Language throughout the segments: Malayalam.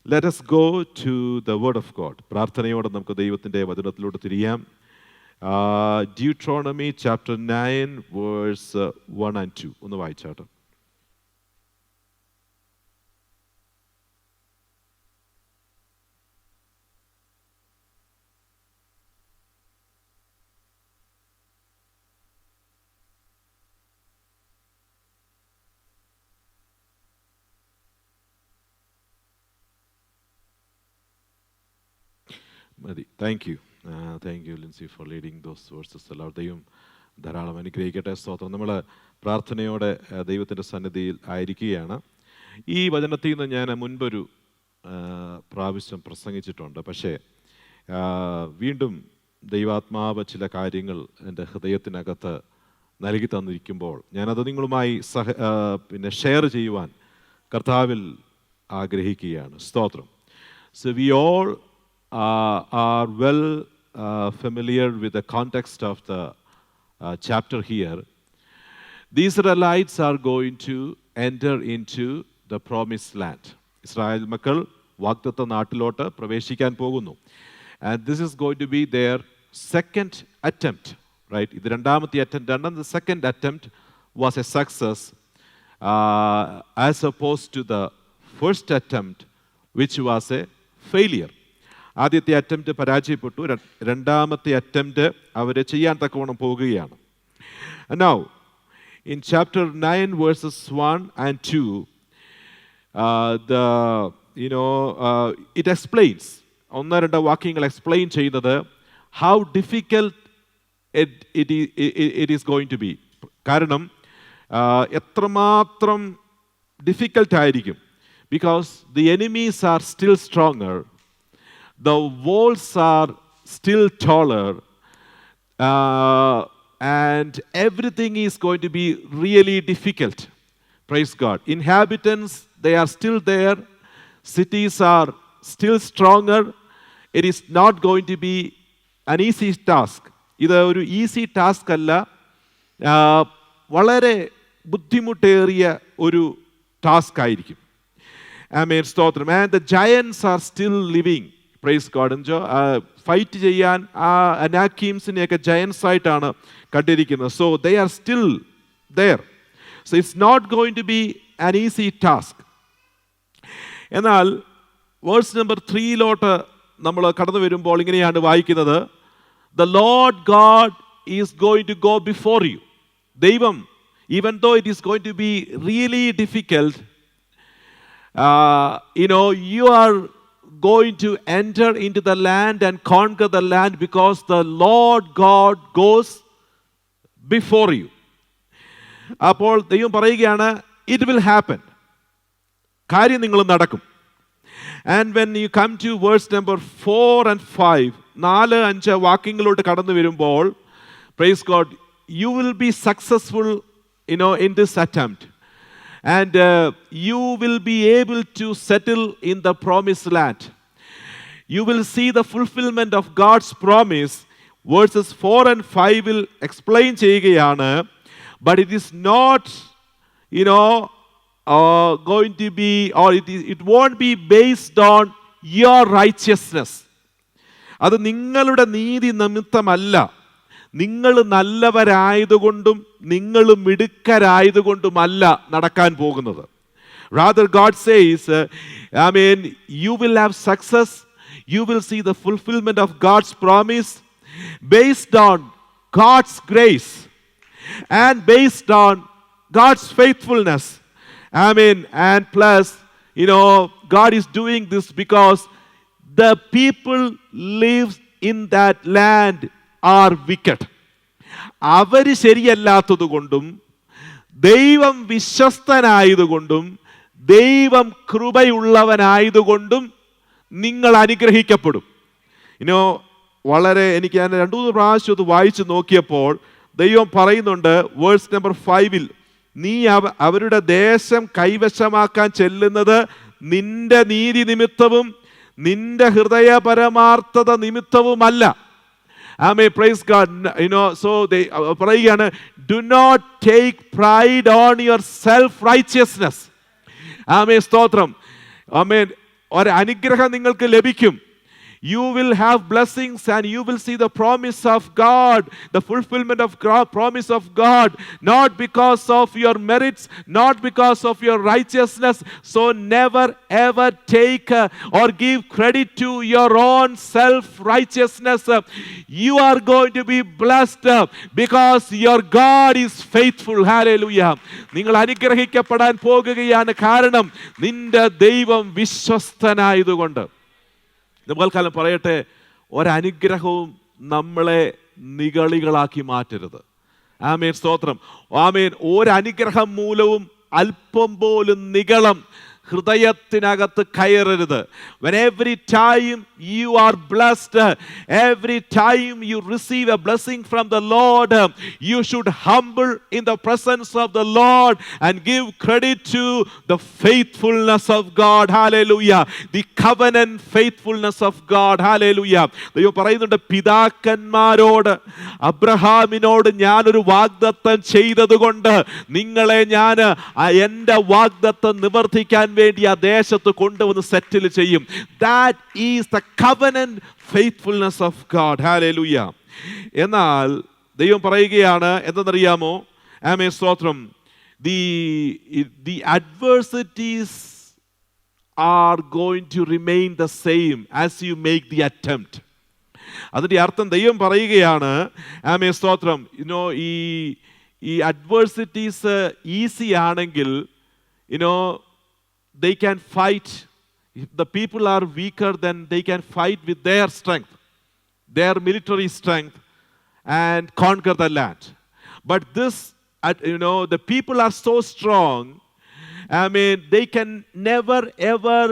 Let us go to the word of God. പ്രാർത്ഥനയോടെ നമുക്ക് ദൈവത്തിൻ്റെ വചനത്തിലോട്ട് തിരിയാം. Deuteronomy chapter 9 verse 1 and 2. ഒന്ന് വായിച്ചാട്ടെ. മതി. Thank you Lincy for leading those verses. എല്ലാവരുടെയും ധാരാളം അനുഗ്രഹിക്കട്ടെ. സ്തോത്രം. നമ്മൾ പ്രാർത്ഥനയോടെ ദൈവത്തിൻ്റെ സന്നിധിയിൽ ആയിരിക്കുകയാണ്. ഈ വചനത്തിൽ നിന്ന് ഞാൻ മുൻപൊരു പ്രാവശ്യം പ്രസംഗിച്ചിട്ടുണ്ട്. പക്ഷേ വീണ്ടും ദൈവാത്മാവ് ചില കാര്യങ്ങൾ എൻ്റെ ഹൃദയത്തിനകത്ത് നൽകി തന്നിരിക്കുമ്പോൾ ഞാനത് നിങ്ങളുമായി ഷെയർ ചെയ്യുവാൻ കർത്താവിൽ ആഗ്രഹിക്കുകയാണ്. സ്തോത്രം. So we all are well familiar with the context of the chapter here. The Israelites are going to enter into the promised land. Israel മക്കൾ വാഗ്ദത്ത നാട്ടിലോട്ട് പ്രവേശിക്കാൻ പോകുന്നു. And this is going to be their second attempt, right? ഇത് രണ്ടാമത്തെ attempt ആണ്. The second attempt was a success as opposed to the first attempt which was a failure. ആദ്യത്തെ അറ്റംപ്റ്റ് പരാജയപ്പെട്ടു. രണ്ടാമത്തെ അറ്റംപ്റ്റ് അവർ ചെയ്യാൻ തക്കവണ്ണം പോകുകയാണ്. Now, in chapter 9 verses 1 and 2, it explains, ഒന്ന് രണ്ട് വാക്യങ്ങൾ എക്സ്പ്ലെയിൻ ചെയ്യുന്നത് how difficult it is going to be. കാരണം എത്രമാത്രം ഡിഫിക്കൽട്ട് ആയിരിക്കും. Because the enemies are still stronger. The walls are still taller, and everything is going to be really difficult. Praise God. Inhabitants, they are still there. Cities are still stronger. It is not going to be an easy task. ഇത് ഒരു ഈസി ടാസ്ക് അല്ല, വളരെ ബുദ്ധിമുട്ടേറിയ ഒരു ടാസ്ക് ആയിരിക്കും. ആമേൻ, സ്തോത്രം. And the giants are still living. Praise God. ഫൈറ്റ് ചെയ്യാൻ ആ അനാക്കീംസിനെയൊക്കെ ജയൻസ് ആയിട്ടാണ് കണ്ടിരിക്കുന്നത്. So they are still there. So it's not going to be an easy task. എന്നാൽ വേഴ്സ് നമ്പർ 3 നമ്മൾ കടന്നു വരുമ്പോൾ ഇങ്ങനെയാണ് വായിക്കുന്നത്: The Lord God is going to go before you. ദൈവം, even though it is going to be really difficult, you are going to enter into the land and conquer the land because the Lord God goes before you. അപ്പോൾ ദൈവം പറയുകയാണ്, it will happen. കാര്യം നിങ്ങൾ നടക്കും. And when you come to verse number 4 and 5, 4-5 വാക്യങ്ങളോട്ട് കടന്നു വരുമ്പോൾ, praise God, you will be successful in this attempt. And you will be able to settle in the promised land. You will see the fulfillment of God's promise. Verses 4 and 5 will explain ചെയ്യുകയാണ്. But it is not, going to be, or it won't be based on your righteousness. അത് നിങ്ങളുടെ നീതി നിമിത്തമല്ല, നിങ്ങൾ നല്ലവരായതുകൊണ്ടും നിങ്ങൾ മിടുക്കരായതുകൊണ്ടുമല്ല നടക്കാൻ പോകുന്നത്. Rather, God says, you will have success. You will see the fulfillment of God's promise based on God's grace and based on God's faithfulness. And plus, God is doing this because the people live in that land are wicked. അവർ ശരിയല്ലാത്തതുകൊണ്ടും ദൈവം വിശ്വസ്തനായതുകൊണ്ടും ദൈവം കൃപയുള്ളവനായതുകൊണ്ടും നിങ്ങൾ അനുഗ്രഹിക്കപ്പെടും. എനിക്ക് ഞാൻ 2-3 പ്രാവശ്യം അത് വായിച്ചു നോക്കിയപ്പോൾ ദൈവം പറയുന്നുണ്ട് വേഴ്സ് നമ്പർ 5, നീ അവരുടെ ദേശം കൈവശമാക്കാൻ ചെല്ലുന്നത് നിന്റെ നീതി നിമിത്തവും നിന്റെ ഹൃദയ പരമാർത്ഥത നിമിത്തവുമല്ല. Amen, praise God. So they പറയുകയാണ്, do not take pride on your self righteousness. Amen, സ്തോത്രം. Amen. ഒരനുഗ്രഹം നിങ്ങൾക്ക് ലഭിക്കും. You will have blessings and you will see the promise of God, the fulfillment of God, promise of God, not because of your merits, not because of your righteousness. So never ever take or give credit to your own self-righteousness. You are going to be blessed because your God is faithful. Hallelujah. നിങ്ങൾ അനുഗ്രഹിക്കപ്പെടാൻ പോകുകയാണ്, കാരണം നിന്റെ ദൈവം വിശ്വസ്തനായതുകൊണ്ട്. പകൽക്കാലം പറയട്ടെ, ഒരനുഗ്രഹവും നമ്മളെ നിഗളികളാക്കി മാറ്റരുത്. ആമേൻ, സ്തോത്രം. ആമേൻ. ഒരനുഗ്രഹം മൂലവും അല്പം പോലും നിഗളം ഹൃദയത്തിനകത്ത് കയറരുത്. When every time you are blessed, every time you receive a blessing from the Lord, you should humble in the presence of the Lord and give credit to the faithfulness of God. Hallelujah. The covenant faithfulness of God. Hallelujah. ദൈവം പറയുന്നുണ്ട്, പിതാക്കന്മാരോട് അബ്രഹാമിനോട് ഞാനൊരു വാഗ്ദത്തം ചെയ്തതുകൊണ്ട് നിങ്ങളെ ഞാൻ എൻ്റെ വാഗ്ദത്തം നിവർത്തിക്കാൻ വേണ്ടി ആ ദേശത്ത് കൊണ്ടുവന്ന് സെറ്റിൽ ചെയ്യും. That is the covenant faithfulness of God. Hallelujah. എന്നാൽ ദൈവം പറയുകയാണ് എന്തെന്നറിയാമോ? ആമേൻ, സ്തോത്രം. The adversities are going to remain the same as you make the attempt. അതിൻ്റെ അർത്ഥം ദൈവം പറയുകയാണ്, ആമേൻ, സ്തോത്രം, ഈ അഡ്വേഴ്സിറ്റീസ് ഈസി ആണെങ്കിൽ they can fight. If the people are weaker, then they can fight with their strength, their military strength, and conquer the land. But this, the people are so strong, I mean, they can never ever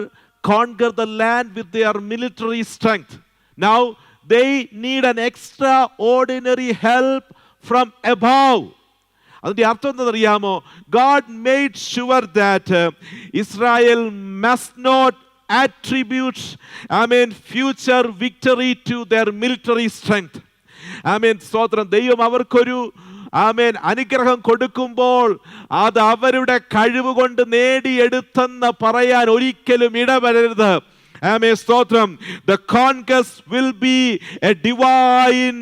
conquer the land with their military strength. Now, they need an extraordinary help from above. അതിൻ്റെ അർത്ഥം എന്താണെന്നറിയാമോ? God made sure that Israel must not attribute, future victory to their military strength. സ്തോത്രം. ദൈവം അവർക്കൊരു അനുഗ്രഹം കൊടുക്കുമ്പോൾ അത് അവരുടെ കഴിവ് കൊണ്ട് നേടിയെടുത്തെന്ന് പറയാൻ ഒരിക്കലും ഇടവരരുത്. സ്തോത്രം. The conquest will be a divine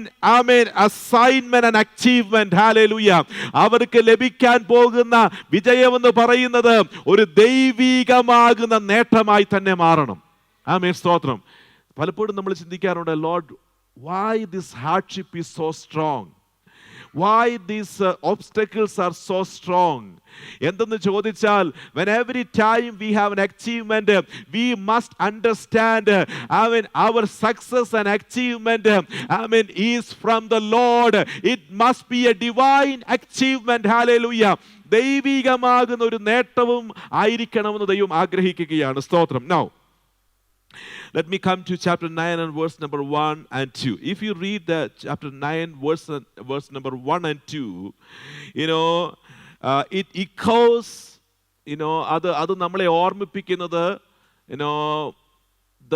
assignment and achievement. Hallelujah. അവർക്ക് ലഭിക്കാൻ പോകുന്ന വിജയം എന്ന് പറയുന്നത് ഒരു ദൈവികമാകുന്ന നേട്ടമായി തന്നെ മാറണം. സ്തോത്രം. പലപ്പോഴും നമ്മൾ ചിന്തിക്കാറുണ്ട്, Lord, why this hardship is so strong? Why these obstacles are so strong? എന്തെന്ന് ചോദിച്ചാൽ, when every time we have an achievement, we must understand, our success and achievement, is from the Lord. It must be a divine achievement. Hallelujah. ദൈവികമാകുന്ന ഒരു നേട്ടവും ആയിരിക്കണമെന്ന് ദൈവം ആഗ്രഹിക്കുകയാണ്. സ്തോത്രം. Now, let me come to chapter 9 and verse number 1 and 2. If you read the chapter 9 verse number 1 and 2, it echoes, അത് നമ്മളെ ഓർമ്മിപ്പിക്കുന്നത്,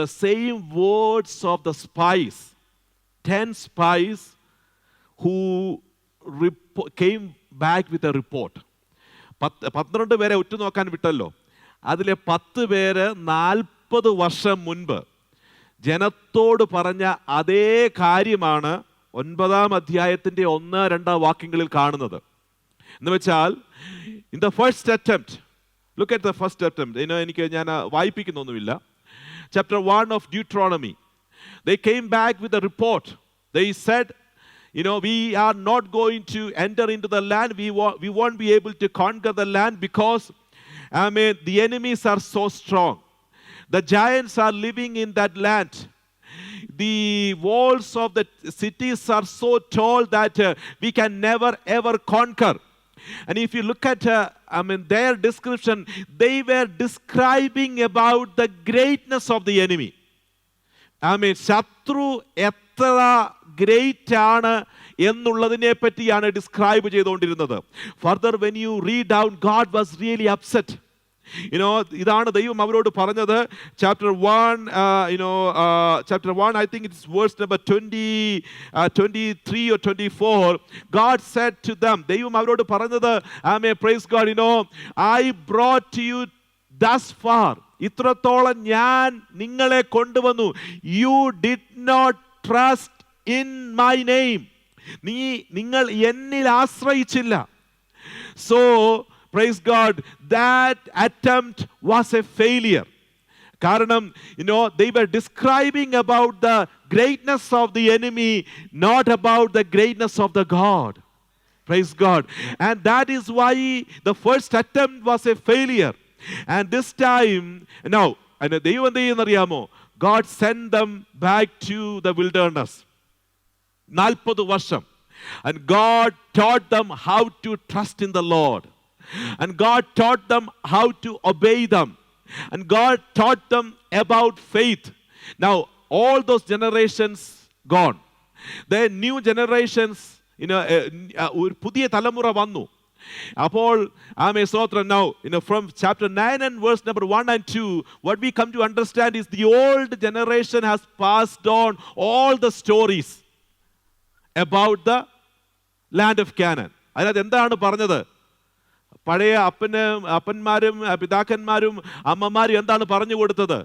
the same words of the spies, 10 spies who came back with a report. 12 പേരെ ഉറ്റുനോക്കാൻ വിട്ടല്ലോ. അതിലെ 10 പേര് 40 വർഷം മുൻപ് ജനത്തോട് പറഞ്ഞ അതേ കാര്യമാണ് 9-ാം അധ്യായത്തിൻ്റെ 1-2 വാക്യങ്ങളിൽ കാണുന്നത്. എന്ന് വെച്ചാൽ, in the first attempt, look at the first attempt. ഞാൻ വായിപ്പിക്കുന്നൊന്നുമില്ല. Chapter 1 of Deuteronomy, they came back with a report. They said, we are not going to enter into the land. We won't be able to conquer the land because the enemies are so strong. The giants are living in that land. The walls of the cities are so tall that we can never ever conquer. And if you look at their description, they were describing about the greatness of the enemy. ശത്രു എത്ര ഗ്രേറ്റ് ആണ് എന്നുള്ളതിനെ പറ്റിയാണ് ഡിസ്ക്രൈബ് ചെയ്തുകൊണ്ടിരുന്നത്. Further, when you read down, God was really upset. ഇതാണ് ദൈവം അവരോട് പറഞ്ഞത്. Chapter 1, I think it's verse number 23 or 24. God said to them, ദൈവം അവരോട് പറഞ്ഞത്, praise God, I brought to you thus far. ഇത്രത്തോളം ഞാൻ നിങ്ങളെ കൊണ്ടുവന്നു. You did not trust in my name. നിങ്ങൾ എന്നിൽ ആശ്രയിച്ചില്ല. So praise God, that attempt was a failure. കാരണം they were describing about the greatness of the enemy, not about the greatness of the God. Praise God. And that is why the first attempt was a failure. And this time, now, ദൈവം എന്ത് ചെയ്യുന്നറിയാമോ? God sent them back to the wilderness. 40 വർഷം. And God taught them how to trust in the Lord. And God taught them how to obey them. And God taught them about faith. Now, all those generations gone. The new generations, ഒരു പുതിയ തലമുറ വന്നു. അപ്പോൾ സ്തോത്രം. Now, from chapter 9 and verse number 1 and 2, what we come to understand is the old generation has passed on all the stories about the land of Canaan. അതിനകത്ത് എന്താണ് പറഞ്ഞത്? പഴയ അപ്പന്മാരും പിതാക്കന്മാരും അമ്മമാരും എന്താണ് പറഞ്ഞു കൊടുത്തത്?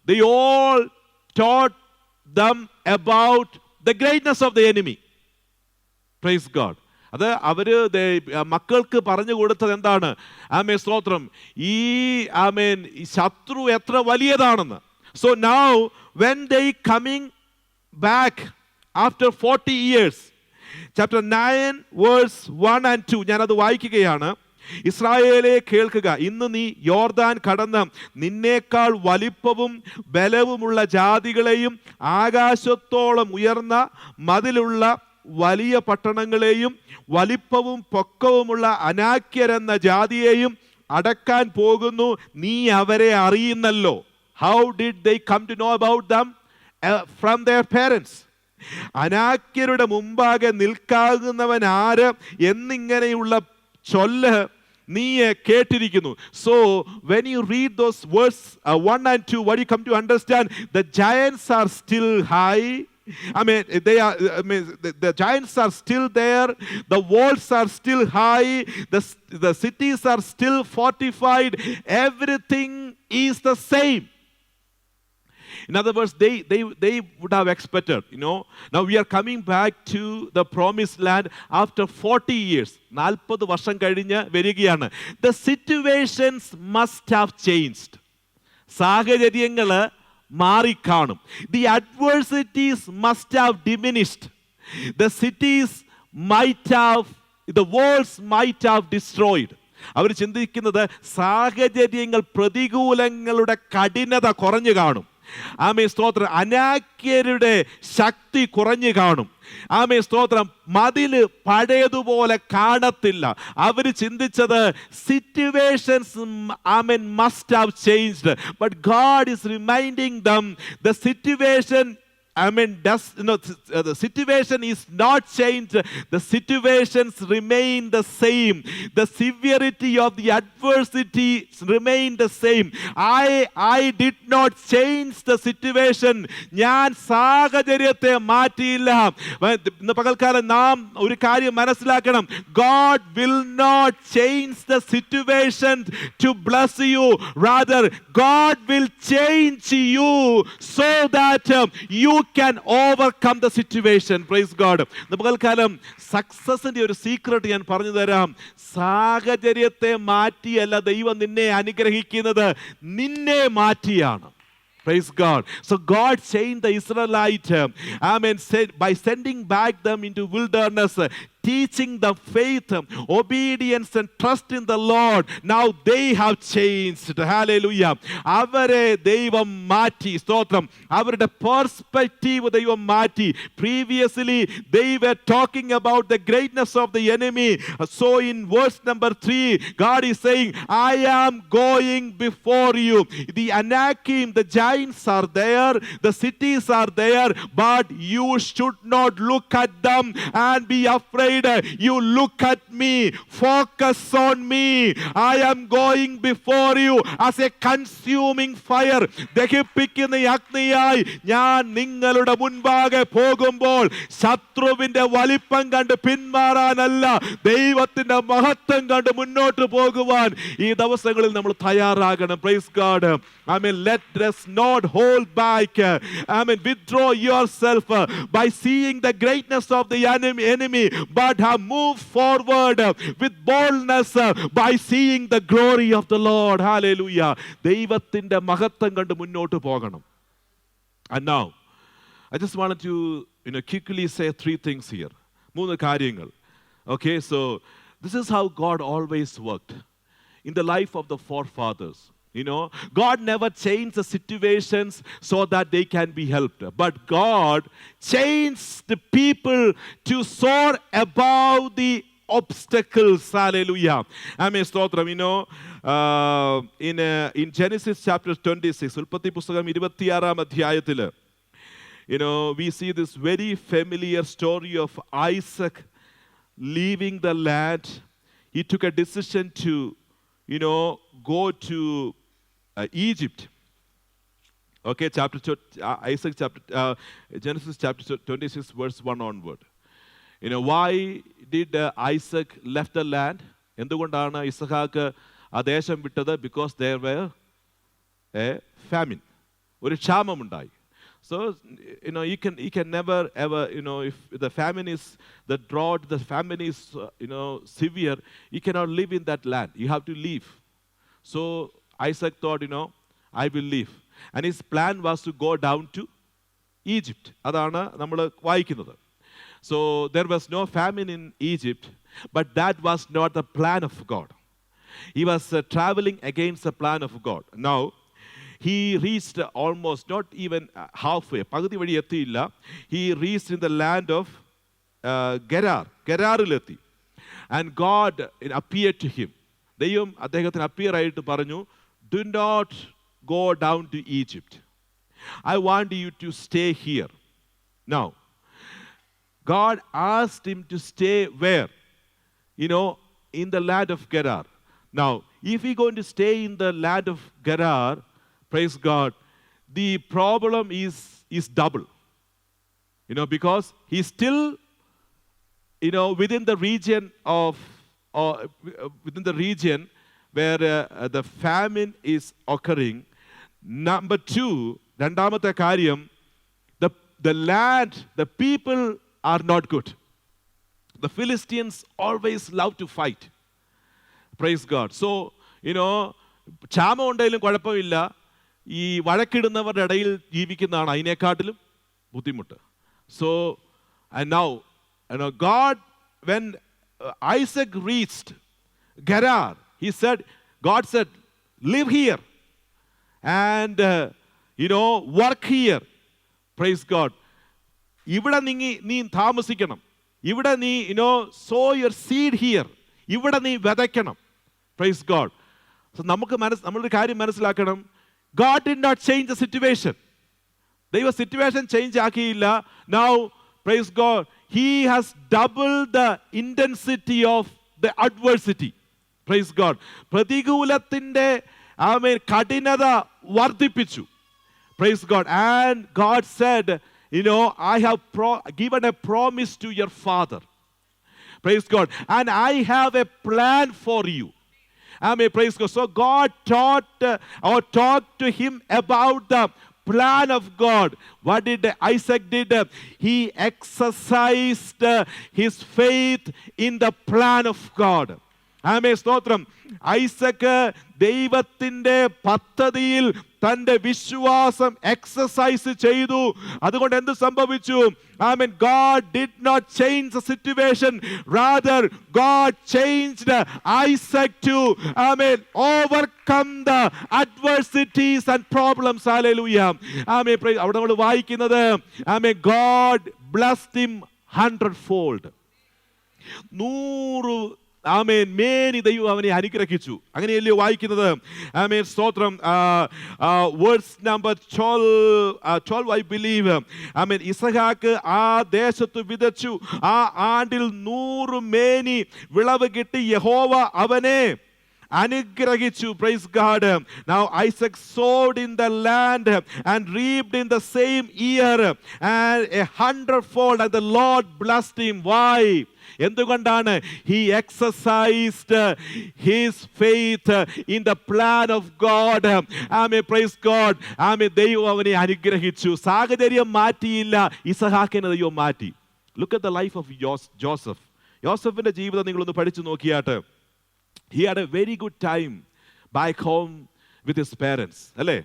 They all taught them about the greatness of the enemy. Praise God. അത് അവര് മക്കൾക്ക് പറഞ്ഞു കൊടുത്തത് എന്താണ്? സ്തോത്രം, ഈ ശത്രു എത്ര വലിയതാണെന്ന്. So now when they coming back after 40 years, chapter 9 verse 1 and 2, ഞാനത് വായിക്കുകയാണ്. ഇസ്രായേലേ കേൾക്കുക, ഇന്ന് നീ യോർദാൻ കടന്ന് നിന്നേക്കാൾ വലിപ്പവും ബലവുമുള്ള ജാതികളെയും ആകാശത്തോളം ഉയർന്ന മതിലുള്ള വലിയ പട്ടണങ്ങളെയും വലിപ്പവും പൊക്കവുമുള്ള അനാക്യരെന്ന ജാതിയെയും അടക്കാൻ പോകുന്നു. നീ അവരെ അറിയുന്നല്ലോ. How did they come to know about them? From their parents. അനാക്യരുടെ മുമ്പാകെ നിൽക്കാകുന്നവൻ ആര് എന്നിങ്ങനെയുള്ള ചൊല്ല് നീ കേട്ടിരിക്കുന്നു. So when you read those verse 1 and 2, what you come to understand, the giants are still high. The giants are still there. The walls are still high. The cities are still fortified. Everything is the same. In other words, they would have expected, now we are coming back to the promised land after 40 years. 40 വർഷം കഴിഞ്ഞ് വരികയാണ്. The situations must have changed. സാഹചര്യങ്ങൾ മാറിക്കാണും. The adversities must have diminished. The cities might have, the walls might have destroyed. അവർ ചിന്തിക്കുന്നത് സാഹചര്യങ്ങൾ, പ്രതികൂലങ്ങളുടെ കഠിനത കുറഞ്ഞു കാണും. സ്തോത്രം, അനാക്യരുടെ ശക്തി കുറഞ്ഞു കാണും. സ്തോത്രം, മതില് പഴയതുപോലെ കാണത്തില്ല. അവർ ചിന്തിച്ചത് situations must have changed, but God is reminding them the situation the situation is not changed. The situations remain the same. The severity of the adversity remain the same. I did not change the situation. ഞാൻ സാഹചര്യത്തെ മാറ്റിയില്ല. ഇന്ന് പകൽക്കാലം നാം ഒരു കാര്യം മനസ്സിലാക്കണം. God will not change the situation to bless you. Rather, God will change you so that you can overcome the situation. Praise God. പകൽക്കാലം സക്സസിന്റെ ഒരു സീക്രട്ട് ഞാൻ പറഞ്ഞു തരാം. സാഹചര്യത്തെ മാറ്റിയല്ല ദൈവം നിന്നെ അനുഗ്രഹിക്കുന്നത്, നിന്നെ മാറ്റിയാണ്. Praise God. So God changed the Israelites, by sending back them into wilderness, teaching the faith, obedience and trust in the Lord. Now they have changed. Hallelujah. അവരെ ദൈവം മാറ്റി. സ്തോത്രം. അവരുടെ പെർസ്പെക്റ്റീവ് ദൈവം മാറ്റി. Previously they were talking about the greatness of the enemy. So in verse number 3, God is saying, I am going before you. The Anakim, the giants are there, the cities are there, but you should not look at them and be afraid said, you look at me, focus on me. I am going before you as a consuming fire. ദഹിപ്പിക്കുന്ന അഗ്നിയായി ഞാൻ നിങ്ങളുടെ മുൻപാകെ പോകുമ്പോൾ ശത്രുവിന്റെ വലിപ്പം കണ്ട് പിന്മാറാനല്ല, ദൈവത്തിന്റെ മഹത്വം കണ്ട് മുന്നോട്ട് പോകുവാൻ ഈ ദിവസങ്ങളിൽ നമ്മൾ തയ്യാറാകണം. Praise God. let us not hold back. Withdraw yourself by seeing the greatness of the enemy, but move forward with boldness by seeing the glory of the Lord. Hallelujah. ദൈവത്തിന്റെ മഹത്വം കണ്ട് മുന്നോട്ട് പോകണം. And now I just wanted to quickly say 3 things here. 3 കാര്യങ്ങൾ. Okay, so this is how God always worked in the life of the forefathers. God never changed the situations so that they can be helped, but God changed the people to soar above the obstacles. Hallelujah. Stotram. In Genesis chapter 26, ഉൽപ്പത്തി പുസ്തകം 26 അധ്യായത്തിൽ, we see this very familiar story of Isaac leaving the land. He took a decision to go to Egypt. Okay, Genesis chapter 26 verse 1 onward. Why did Isaac left the land? എന്തുകൊണ്ടാണ് ഇസഹാക്ക് ആ ദേശം വിട്ടത്? Because there were a famine. ഒരു ക്ഷാമമുണ്ടായി. So, you can never ever, if the famine is, the drought, the famine is, severe, you cannot live in that land. You have to leave. So, Isaac thought, I will leave. And his plan was to go down to Egypt. അതാണ് നമ്മൾ വായിക്കുന്നത്. So, there was no famine in Egypt, but that was not the plan of God. He was traveling against the plan of God. Now, he reached almost, not even halfway, പകുതി വഴി എത്തിയില്ല. He reached in the land of ഗെരാറിലെത്തി. And God appeared to him. ദൈവം അദ്ദേഹത്തിന് അപ്പിയർ ആയിട്ട് പറഞ്ഞു, do not go down to Egypt. I want you to stay here. Now, God asked him to stay where? In the land of Gerar. Now, if he's going to stay in the land of Gerar, praise God, the problem is double. Because he's still, within the region of, within the region where the famine is occurring. Number 2, രണ്ടാമത്തെ കാര്യം, the land, the people are not good. The Philistines always love to fight. Praise God. So, ക്ഷാമം ഉണ്ടെങ്കിലും കുഴപ്പമില്ല, ഈ വഴക്കിടുന്നവരുടെ ഇടയിൽ ജീവിക്കുന്നതാണ് അതിനേക്കാട്ടിലും ബുദ്ധിമുട്ട്. So, and now, God, when Isaac reached Gerar, God said, live here and, work here. Praise God. ഇവിടെ നീ താമസിക്കണം. ഇവിടെ നീ, sow your seed here. ഇവിടെ നീ വിതയ്ക്കണം. Praise God. So, നമ്മളൊരു കാര്യം മനസ്സിലാക്കണം. God did not change the situation. ദൈവ സിറ്റുവേഷൻ ചേഞ്ച് ആക്കിയില്ല. Now, praise God, He has doubled the intensity of the adversity. Praise God. പ്രതികൂലത്തിന്റെ കഠിനത വർദ്ധിപ്പിച്ചു. Praise God. And God said, I have given a promise to your father. Praise God. And I have a plan for you. Praise God. So God talked to him about the plan of God. What did Isaac did? He exercised his faith in the plan of God. സ്തോത്രം. ഐസക്ക് ദൈവത്തിന്റെ പദ്ധതിയിൽ തന്റെ വിശ്വാസം എക്സസൈസ് ചെയ്തു. അതുകൊണ്ട് എന്ത് സംഭവിച്ചു? God did not change the situation. Rather, God changed Isaac to overcome the adversities and problems. Hallelujah. അവിടെ നമ്മൾ വായിക്കുന്നത്, God blessed him 100-fold. 100 ആമേൻ മേനി ദൈവം അവനെ അനുഗ്രഹിച്ചു. അങ്ങനെയല്ലയോ വായിക്കുന്നത്? ആമേൻ സ്തോത്രം. Verse number 12 I believe. ആമേൻ ഇസഹാക്ക് ആ ദേശത്ത് വിതച്ചു, ആ ആണ്ടിൽ 100 മേനി വിളവ് കിട്ടി. യഹോവ അവനെ അനുഗ്രഹിച്ചു. Praise God. Now Isaac sowed in the land and reaped in the same year and 100-fold, and the Lord blessed him. Why? എന്തുകൊണ്ടാണ്? He exercised his faith in the plan of God. Amen. Praise God. Amen. ദൈവം അവനെ അനുഗ്രഹിച്ചു. സാഹചര്യം മാറ്റിയില്ല, ഇസഹാക്കിനെ ദൈവം മാറ്റി. Look at the life of Joseph. യോസഫിന്റെ ജീവിതം നിങ്ങളൊന്ന് പഠിച്ചു നോക്കിയാട്ട്, he had a very good time back home with his parents. അല്ലേ?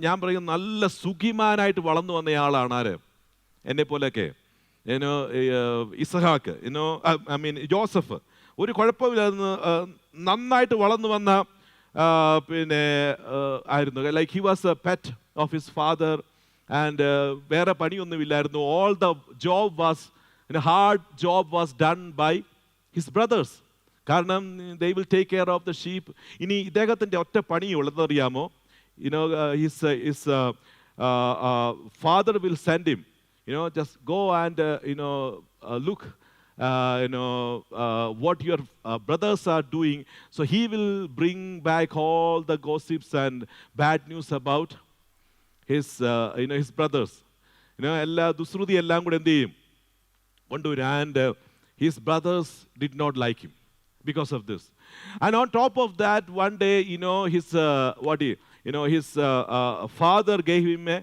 ഞാൻ പറയും നല്ല സുഖിമാനായിട്ട് വളർന്നു വന്നയാളാണ് ആര്? എന്നെ പോലെയൊക്കെ ഇസഹാക്ക്, ഐ മീൻ ജോസഫ്. ഒരു കുഴപ്പമില്ലായിരുന്നു, നന്നായിട്ട് വളർന്നു വന്ന പിന്നെ ആയിരുന്നു. Like he was a pet of his father and വേറെ പണിയൊന്നുമില്ലായിരുന്നു. All the job was hard job was done by his brothers. കാരണം they will take care of the sheep. ഇനി ഇദ്ദേഹത്തിൻ്റെ ഒറ്റ പണിയുള്ളതറിയാമോ? His father will send him, just go and look what your brothers are doing. So he will bring back all the gossips and bad news about his his brothers. എല്ലാ ദുശ്രുതി എല്ലാം കൂടെ എന്ത് ചെയ്യും? കൊണ്ടുവരും. And his brothers did not like him because of this. And on top of that, one day his his father gave him a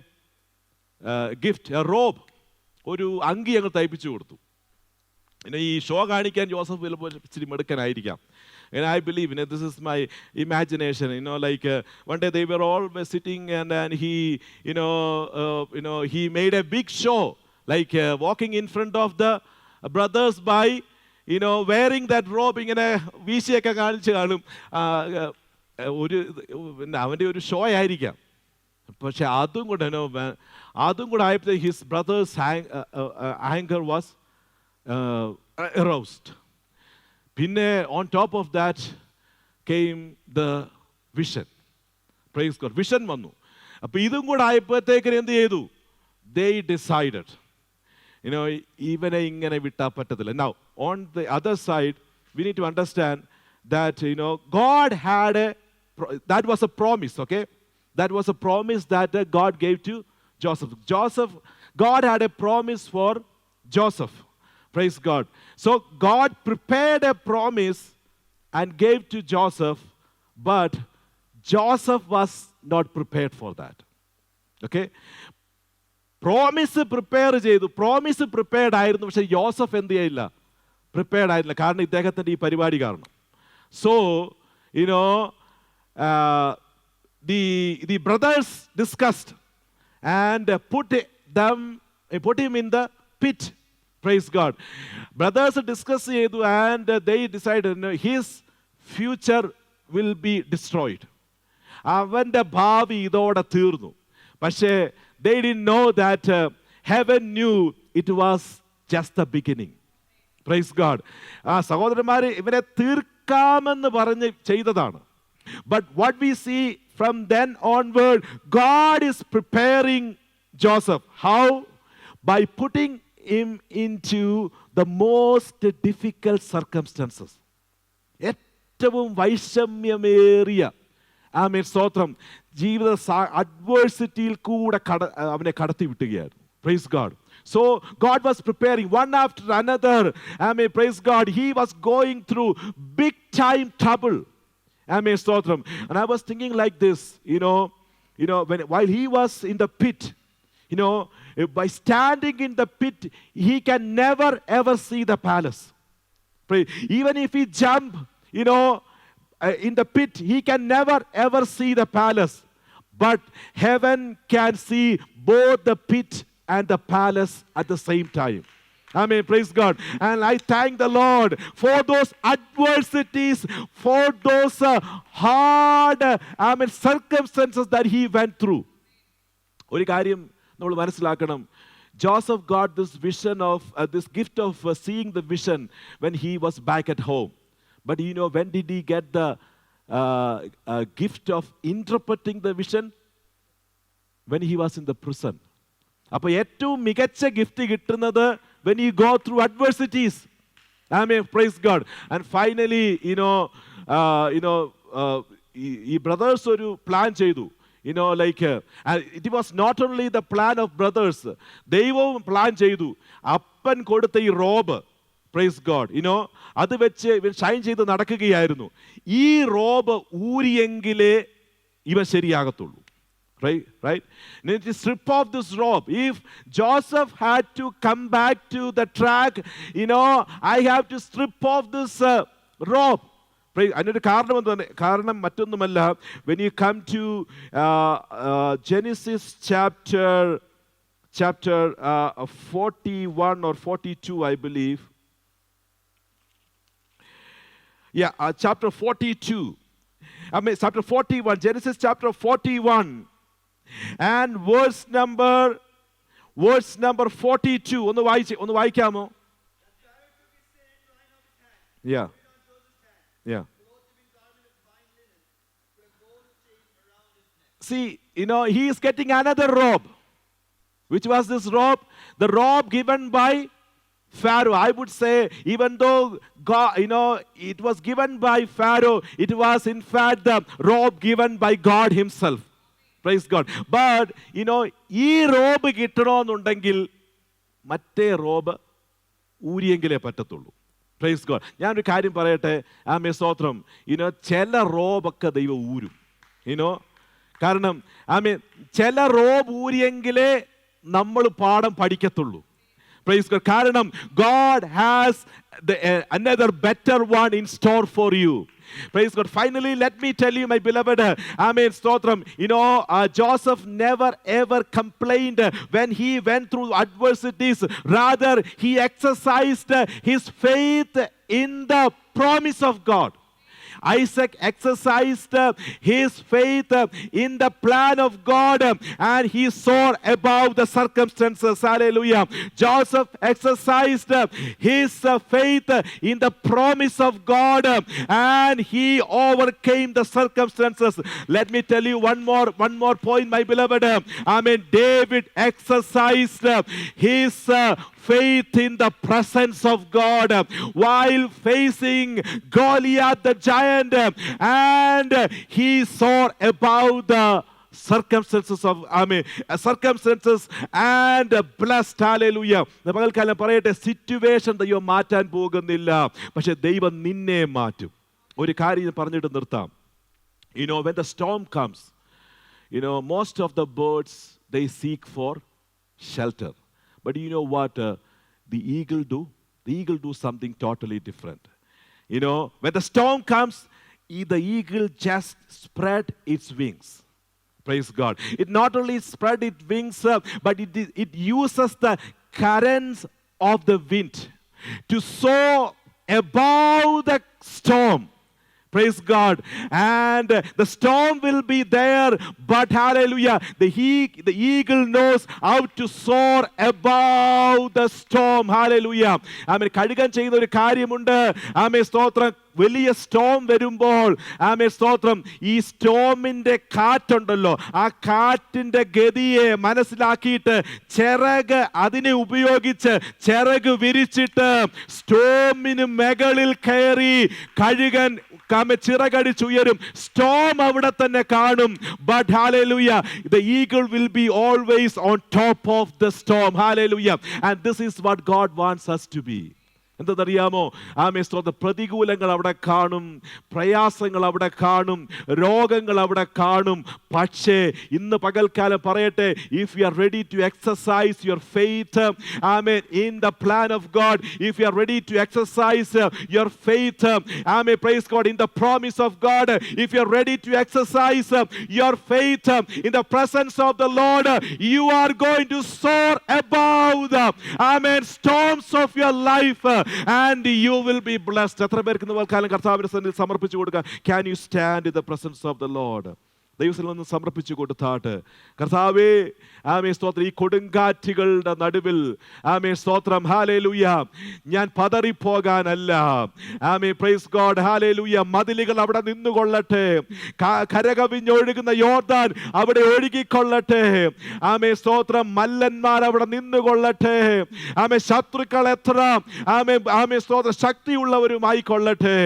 gift, a robe. ഒരു അങ്കി അങ്ങ് തയ്പ്പിച്ചു കൊടുത്തു. ഈ ഷോ കാണിക്കാൻ ജോസഫ് ചിലപ്പോൾ ഇച്ചിരി മെടുക്കനായിരിക്കാം. And I believe, this is my imagination, like one day they were all sitting and he, he made a big show, like walking in front of the brothers by, wearing that robe. ഇങ്ങനെ വീശിയൊക്കെ കാണിച്ച് കാണും. അവൻ്റെ ഒരു ഷോ ആയിരിക്കാം. പക്ഷെ അതും കൂടെ ആയപ്പോൾ his brother's anchor was aroused. പിന്നെ on top of that came the vision. Praise God. Vision വന്നു. അപ്പോൾ ഇതും കൂടെ ആയപ്പോഴത്തേക്കിന് എന്ത് ചെയ്തു? they decided, ഇവനെ ഇങ്ങനെ വിട്ടാൽ പറ്റത്തില്ല. Now on the other side we need to understand that God had that was a promise. Okay, that was a promise that God gave to Joseph. God had a promise for Joseph. Praise God. So God prepared a promise and gave to Joseph, but Joseph was not prepared for that. Okay, promise prepare ചെയ്തു, പ്രോമിസ് പ്രിപ്പയർഡ് ആയിരുന്നു. പക്ഷെ യോസഫ് എന്ത് ചെയ്യില്ല? പ്രിപ്പയർഡ് ആയില്ല. കാരണം ഇദ്ദേഹത്തിൻ്റെ ഈ പരിപാടി കാരണം. So the brothers discussed and put him in the pit. Praise God. Brothers discuss ചെയ്തു and they decided his future will be destroyed. അവൻ്റെ ഭാവി ഇതോടെ തീർന്നു. പക്ഷേ they didn't know that heaven knew it was just the beginning. Praise God. സഹോദരന്മാരെ, ഇവരെ തീർക്കാമെന്ന് പറഞ്ഞ് ചെയ്തതാണ്. But what we see from then onward, God is preparing Joseph. How? By putting him into the most difficult circumstances. ഏറ്റവും വൈഷമ്യമേറിയ ആമേൻ സ്തോത്രം ജീവിത അഡ്വേഴ്സിറ്റിയിൽ കൂടെ അവനെ കടത്തി വിട്ടുകയായിരുന്നു. Praise God. So God was preparing one after another. Amen. Praise God. He was going through big time trouble. Amen. Stotram. And I was thinking like this, while he was in the pit, by standing in the pit, he can never ever see the palace. Even if he jump, in the pit, he can never ever see the palace. But heaven can see both the pit and the palace at the same time. Amen. Praise God. And I thank the Lord for those adversities, for those hard circumstances that he went through. ഒരു കാര്യം നമ്മൾ മനസ്സിലാക്കണം. Joseph got this vision of this gift of seeing the vision when he was back at home. But when did he get the gift of interpreting the vision? When he was in the prison. അപ്പോൾ ഏറ്റവും മികച്ച ഗിഫ്റ്റ് കിട്ടുന്നത് when you go through adversities. Amen. Praise God. And finally, ഈ ബ്രദേഴ്സ് ഒരു പ്ലാൻ ചെയ്തു. It was not only the plan of brothers. ദൈവവും പ്ലാൻ ചെയ്തു. അപ്പൻ കൊടുത്ത ഈ റോബ്, പ്രൈസ് ഗോഡ്, അത് വെച്ച് ഇവൻ ഷൈൻ ചെയ്ത് നടക്കുകയായിരുന്നു. ഈ റോബ് ഊരിയെങ്കിലേ ഇവൻ ശരിയാകത്തുള്ളൂ. Right? Need to strip off this robe. If Joseph had to come back to the track, I have to strip off this robe. അതിനൊരു കാരണം മറ്റൊന്നുമല്ല. When you come to Genesis chapter 41 or 42, I believe. Chapter 42. Chapter 41, Genesis chapter 41 and verse number 42. ഒന്ന് വായിക്കാമോ? Yeah. See, he is getting another robe. Which was this robe? The robe given by Pharaoh. I would say, even though God, it was given by Pharaoh, it was in fact the robe given by God himself. Praise God. But ഈ റോബ് കിട്ടണമെന്നുണ്ടെങ്കിൽ മറ്റേ റോബ് ഊരിയെങ്കിലേ പറ്റത്തുള്ളൂ. Praise God. ഞാനൊരു കാര്യം പറയട്ടെ. സ്തോത്രം. ചില റോബൊക്കെ ദൈവം ഊരും. കാരണം ചില റോബ് ഊരിയെങ്കിലേ നമ്മൾ പാഠം പഠിക്കത്തുള്ളൂ. Praise God. കാരണം God has another better one in store for you. Praise God. Finally, let me tell you, my beloved, stotram, Joseph never ever complained when he went through adversities. Rather, he exercised his faith in the promise of God. Isaac exercised his faith in the plan of God, and he soared above the circumstances. Hallelujah. Joseph exercised his faith in the promise of God, and he overcame the circumstances. Let me tell you one more point, my beloved. David exercised his faith in the presence of God while facing Goliath the giant, and he soared above the circumstances and blessed. Hallelujah. പകൽക്കാലം പറയട്ടെ, സിറ്റുവേഷൻ ദൈവം മാറ്റാൻ പോകുന്നില്ല, പക്ഷെ ദൈവം നിന്നെ മാറ്റും. ഒരു കാര്യം പറഞ്ഞിട്ട് നിർത്താം. When the storm comes, most of the birds, they seek for shelter. But you know what the eagle do? The eagle do something totally different. When the storm comes, the eagle just spread its wings. Praise God. It not only spread its wings, but it uses the currents of the wind to soar above the storm. Praise God. And the storm will be there, but hallelujah, the eagle knows how to soar above the storm. Hallelujah. കഴുകൻ ചെയ്യുന്ന ഒരു കാര്യമുണ്ട്. സ്തോത്രം. വലിയ സ്റ്റോം വരുമ്പോൾ സ്തോത്രം, ഈ സ്റ്റോമിന്റെ കാറ്റുണ്ടല്ലോ, ആ കാറ്റിന്റെ ഗതിയെ മനസ്സിലാക്കിയിട്ട് ചിറക് അതിനെ ഉപയോഗിച്ച് ചിറക് വിരിച്ചിട്ട് സ്റ്റോമിന് മുകളിൽ കയറി കഴുകൻ ചിറകടിച്ചുയരും. സ്റ്റോം അവിടെ തന്നെ കാണും. But hallelujah, the eagle will be always on top of the storm. Hallelujah. And this is what God wants us to be. എന്തെന്നറിയാമോ? പ്രതികൂലങ്ങൾ അവിടെ കാണും, പ്രയാസങ്ങൾ അവിടെ കാണും, രോഗങ്ങൾ അവിടെ കാണും. പക്ഷേ ഇന്ന് പകൽക്കാലം പറയട്ടെ, if you are ready to exercise your faith in the plan of God, if you are ready to exercise your faith praise God, in the promise of God, if you are ready to exercise your faith in the presence of the Lord, you are going to soar above the storms of your life, and you will be blessed. എത്ര പേർക്ക് ഇന്ന് കാലം കർത്താവിന്റെ സന്നിധിയിൽ സമർപ്പിച്ചു കൊടുക്കുക? Can you stand in the presence of the Lord? ദൈവത്തിൽ നിന്ന് സമർപ്പിച്ചു കൊടുത്താട്ട് കർത്താവേ ആമേ സ്തോത്രം, ഈ കൊടുങ്കാറ്റുകളുടെ നടുവിൽ ആമേ സ്തോത്രം ഹല്ലേലൂയ ഞാൻ പതറിപ്പോകാനല്ല. ആമേ പ്രൈസ് ഗോഡ് ഹല്ലേലൂയ. മതിലുകൾ അവിടെ നിന്നുകൊള്ളട്ടെ, കരകവിഞ്ഞൊഴുകുന്ന യോർദാൻ അവിടെ ഒഴുകിക്കൊള്ളട്ടെ. ആമേ സ്തോത്രം, മല്ലന്മാർ അവിടെ നിന്നുകൊള്ളട്ടെ. ആമേ ശത്രുക്കൾ എത്ര ആമേ സ്തോത്രം ശക്തിയുള്ളവരുമായി കൊള്ളട്ടെ.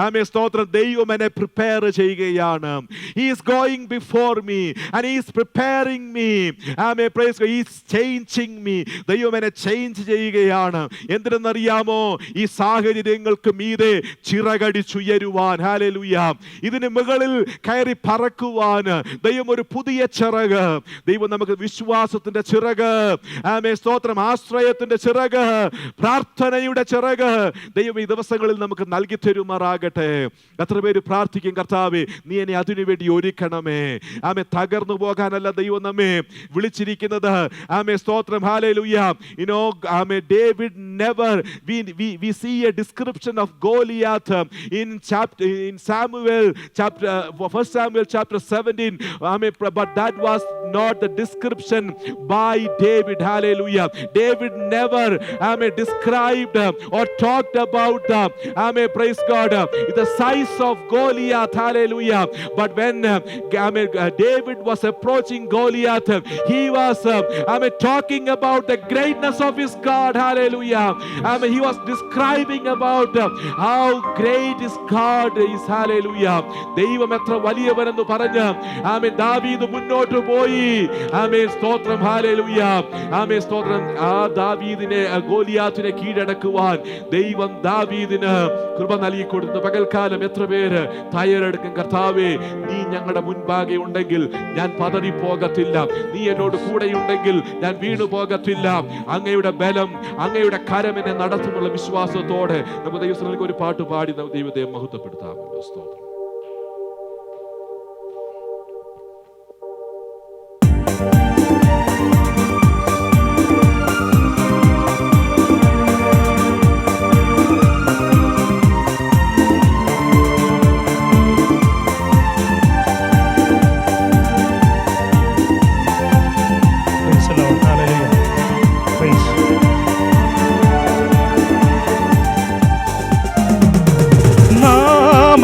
ആമേ സ്തോത്രം, ദൈവം എന്നെ പ്രിപ്പയർ ചെയ്യുകയാണ്. He is going before me and he is preparing me. ആമേ praise God, he is changing me. ദൈവം എന്നെ ചേഞ്ച് ചെയ്യുകയാണ്. എന്തിനെന്നറിയാമോ? ഈ സാഹചര്യങ്ങൾക്ക് മീതെ ചിറകടിച്ചുയരുവാൻ, ഹല്ലേലൂയ, ഇതിന് മുകളിൽ കയറി പറക്കുവാൻ ദൈവം ഒരു പുതിയ ചിറക്, ദൈവം നമുക്ക് വിശ്വാസത്തിന്റെ ചിറക്, ആമേ സ്തോത്രം, ആശ്രയത്തിന്റെ ചിറക്, പ്രാർത്ഥനയുടെ ചിറക് ദൈവം ഈ ദിവസങ്ങളിൽ നമുക്ക് നൽകി തരുമാറാകട്ടെ. എത്ര പേര് പ്രാർത്ഥിക്കും, കർത്താവേ നീ എന്നെ അതിനുവേണ്ടി ഒരുക്കണമേ. ആമേ തകർന്നു പോകാനല്ല ദൈവം നമ്മെ വിളിച്ചിരിക്കുന്നത്. ആമേ സ്തോത്രം, ഹല്ലേലൂയ. You know, ആമേ David never, we see a description of Goliath in Samuel chapter 1 Samuel chapter 17. Amen. But that was not the description by David. Hallelujah. David never described or talked about praise God, the size of Goliath. Hallelujah. But when David was approaching Goliath, he was talking about the greatness of his God. Hallelujah. He was describing about how great his God is. Hallelujah. ദൈവം എത്ര വലിയവനെന്ന് പറഞ്ഞ് ദാവീദ് മുന്നോട്ട് പോയി. ആമേൻ സ്തോത്രം, ഹല്ലേലൂയ. ആമേൻ സ്തോത്രം. ആ ദാവീദിനെ, ഗോലിയാത്തിനെ കീഴടക്കുവാൻ ദൈവം ദാവീദിന് കൃപ നൽകി കൊടുത്തു. പകൽക്കാലം എത്ര പേര് തയ്യാറെടുക്കും? കർത്താവേ നീ ഞങ്ങളുടെ മുൻപാകെ ഉണ്ടെങ്കിൽ ഞാൻ പതറിപ്പോകത്തില്ല, നീ എന്നോട് കൂടെയുണ്ടെങ്കിൽ ഞാൻ വീണു പോകത്തില്ല, അങ്ങയുടെ ബലം, അങ്ങയുടെ കരം എന്നെ നടത്തുമുള്ള വിശ്വാസത്തോടെ നമുക്ക് ദൈവത്തിലേക്ക് ഒരു പാട്ട് പാടി ദൈവത്തെ മഹത്വപ്പെടുത്താമല്ലോ. സ്തോത്രം.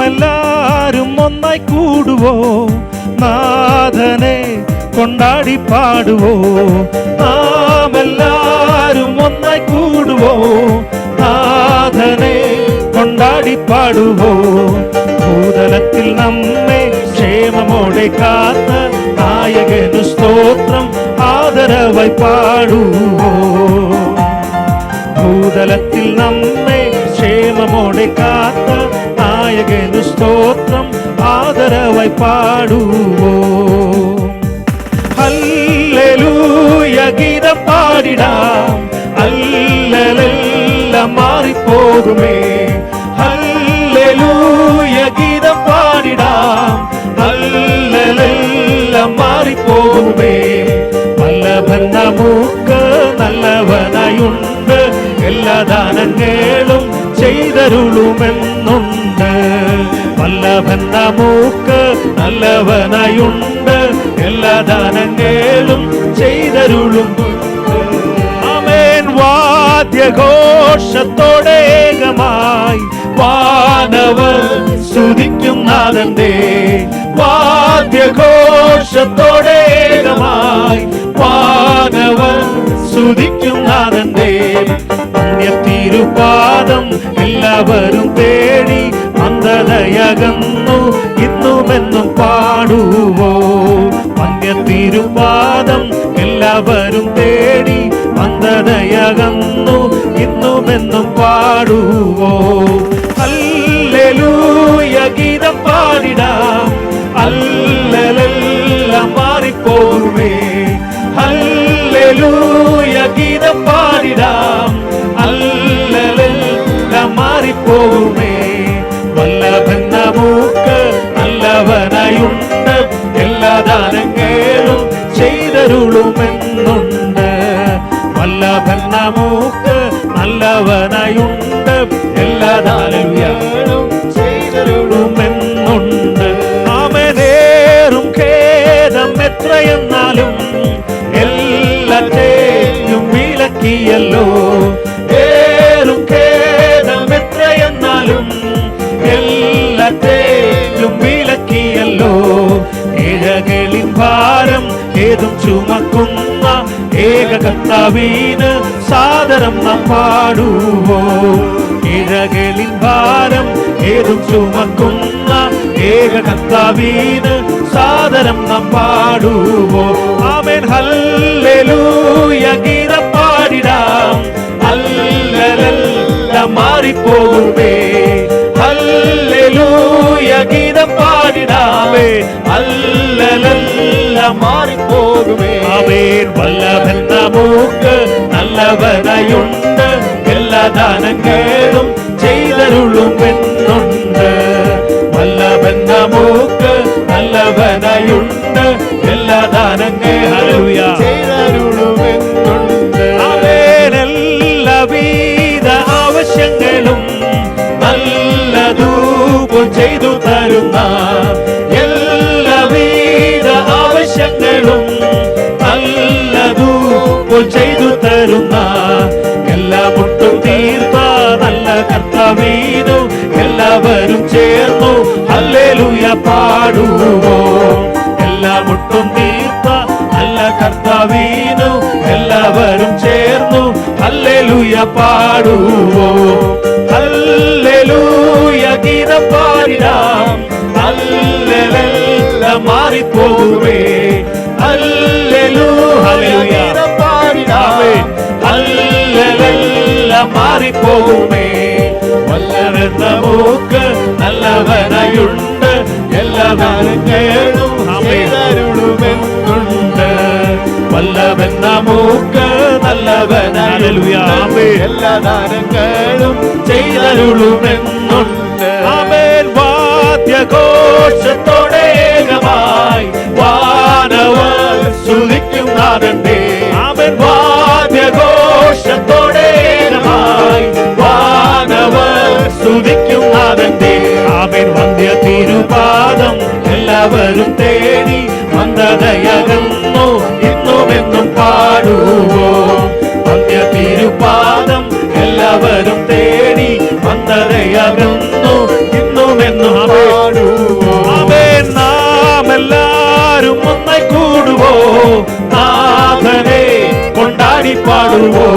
എല്ലാരും ഒന്നായി കൂടുവോ, നാഥനെ കൊണ്ടാടി പാടുവോ. നാം എല്ലാരും ഒന്നായി കൂടുവോ, നാഥനെ കൊണ്ടാടി പാടുവോ. ഭൂതലത്തിൽ നമ്മെ ക്ഷേമമോടെ കാത്ത നായകനു സ്തോത്രം ആദരവായി പാടുവോ. ഭൂതലത്തിൽ നമ്മെ ക്ഷേമമോടെ കാത്ത നായകനു സ്തോത്രം ആദരവായി പാടുവോ. ഹല്ലേലൂയ ഗീതം പാടിടാം, അല്ലലെല്ലാം മാറിപ്പോകുമേ. ഹല്ലേലൂയ ഗീതം പാടിടാം, അല്ലലെല്ലാം മാറിപ്പോകുമേ. വല്ലഭൻ നമുക്ക് നല്ലവനായുണ്ട്, എല്ലാ ദാനങ്ങളും ചെയ്തരുളുമെന്നുണ്ട്. വല്ലഭൻ നമുക്ക് നല്ലവനായുണ്ട്, എല്ലാ ദാനങ്ങളും ചെയ്തരുളും. ആമേൻ. വാദ്യഘോഷത്തോടെ ഏകമായി വാനവർ സ്തുതിക്കും നാഥന്റെ. വാദ്യഘോഷത്തോടെ ഏകമായി വാനവർ സ്തുതിക്കും നാഥന്റെ. തിരുപാദം എല്ലാവരും തേടി അന്ധതയകന്നു ഇന്നുമെന്നും പാടുവോ. തിരുപാദം എല്ലാവരും തേടി അന്ധതയകന്നു ഇന്നുമെന്നും പാടുവോ. ഹല്ലേലൂയ ഗീതം പാടിടാം, അല്ലലെല്ലാം മാറിപ്പോകുമേ. ഹല്ലേലൂയ ഗീതം പാടിടാം, അല്ലലെല്ലാം മാറിപ്പോകുമേ. വല്ലഭൻ നമുക്ക് നല്ലവനായുണ്ട്, എല്ലാ ദാനങ്ങളും ചെയ്തരുളുമെന്നുണ്ട്. വല്ലഭൻ നമുക്ക് നല്ലവനായുണ്ട്, എല്ലാ ദാനങ്ങളും ചെയ്തരുളുമെന്നുണ്ട്. ആമേനേറും വിലക്കിയല്ലോ. ഏറും ഖേദം എത്രയെന്നാലും എല്ലാത്തേലും വിലക്കിയല്ലോ. ഇഴകളിൻ ഭാരം ഏതും ചുമക്കുന്ന ഏക കർത്താവിന് സാദരം നാം പാടുവോ. ഇഴകളിൻ ഭാരം ഏതും ചുമക്കുന്ന ഏക കർത്താവിന് സാദരം നാം പാടുവോ. ആമേൻ. ഹല്ലേലൂയ ഗീതം പാടിടാം, അല്ലലെല്ലാം മാറിപ്പോകുമേ. ഹല്ലേലൂയ ഗീതം പാടിടാമേ, അല്ലലെല്ലാം മാറിപ്പോകുമേ. ആമേൻ. വല്ലഭൻ നമുക്ക് നല്ലവനായുണ്ട്, എല്ലാ ദാനങ്ങളും ചെയ്തരുളുമെന്നുണ്ട്. വല്ലഭൻ നമുക്ക് നല്ലവനായുണ്ട്, എല്ലാ ദാനങ്ങളും ചെയ്തരുളുമെന്നുണ്ട്. ആമേൻ. എല്ലാവിധ ആവശ്യങ്ങളും നല്ലതുപോൽ ചെയ്തു തരുന്ന, എല്ലാവിധ ആവശ്യങ്ങളും നല്ലതുപോൽ ചെയ്തു തരുന്ന, എല്ലാ മുട്ടും തീർത്ത നല്ല കർത്താവീനു എല്ലാവരും ചേർന്നു ഹല്ലേലൂയ പാടുവോ. എല്ലാ മുട്ടും തീർത്ത നല്ല കർത്താവീനു എല്ലാവരും ചേർന്നു ഹല്ലേലൂയ പാടുവോ. ഹല്ലേലൂയ ഗീതം പാടിടാം, ഹല്ലേലൂയ മാറിപ്പോകുമേ. ഹല്ലേലൂയ ഗീതം പാടിടാമേ, ഹല്ലേലൂയ മാറിപ്പോകുമേ. വല്ലവൻ നമുക്ക് നല്ലവനായുണ്ട്, എല്ലാ ദാനങ്ങളും ചെയ്തരുളുമെന്നുണ്ട്. വല്ലവൻ നമുക്ക് നല്ലവനായുണ്ട്, എല്ലാ ദാനങ്ങളും ചെയ്തരുളുമെന്നുണ്ട്. ആമേൻ. വാദ്യഘോഷത്തോടെ ഏകമായി വാനവർ സ്തുതിക്കും നാഥന്റെ. ആമേൻ. വാദ്യഘോഷത്തോടെ ഏകമായി വാനവർ സ്തുതിക്കും നാഥന്റെ. ആമേൻ. വന്ധ്യ തിരുപാദം എല്ലാവരും തേടി വന്ദതയകന്നു ഇന്നുമെന്നും പാടുവോ. വന്ധ്യ തിരുപാദം എല്ലാവരും തേടി വന്ദതയകന്നു ഇന്നുമെന്നും പാടുവോ. ആമേൻ. നാം എല്ലാരും ഒന്നായി കൂടുവോ, നാഥനെ കൊണ്ടാടി പാടുവോ.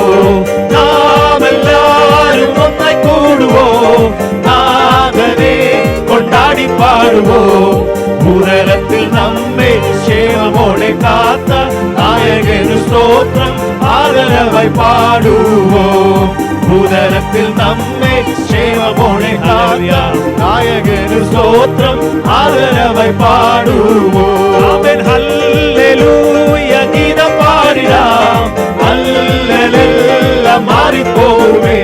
നാം എല്ലാരും ഒന്നായി കൂടുവോ, നാഥനെ കൊണ്ടാടി പാടുവോ. ഭൂതലത്തിൽ നമ്മെ ക്ഷേമമോടെ കാത്ത നായകനു സ്തോത്രം ആദരവായി പാടുവോ. ഭൂതലത്തിൽ നമ്മെ ക്ഷേമമോടെ കാത്ത നായകനു സ്തോത്രം ആദരവായി പാടുവോ. ആമേൻ. ഹല്ലേലൂയ ഗീതം പാടിടാം, ഹല്ലേലൂയ മാറിപ്പോകുമേ.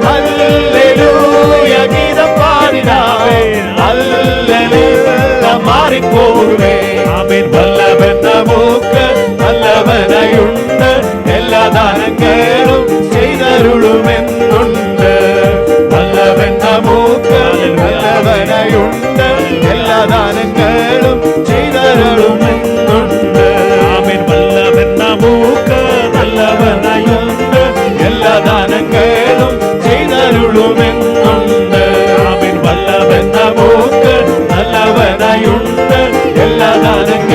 ഹല്ലേലൂയ ഗീതം പാടിടാമേ, ഹല്ലേലൂയ മാറിപ്പോകുമേ. ആമേൻ. വല്ലഭൻ നമുക്ക് നല്ലവനായുണ്ട്, എല്ലാ ദാനങ്ങളും ചെയ്തരുളുമെന്നുണ്ട്. വല്ലഭൻ നമുക്ക് നല്ലവനായുണ്ട്, എല്ലാ ദാനങ്ങളും ചെയ്തരുളുമെന്നുണ്ട്. ആമേൻ. വല്ലഭൻ നമുക്ക് നല്ലവനായുണ്ട്, എല്ലാ ദാനങ്ങളും ചെയ്തരുളുമെന്നുണ്ട്. ആമേൻ. വല്ലഭൻ നമുക്ക് നല്ലവനായുണ്ട്, എല്ലാ ദാനങ്ങളും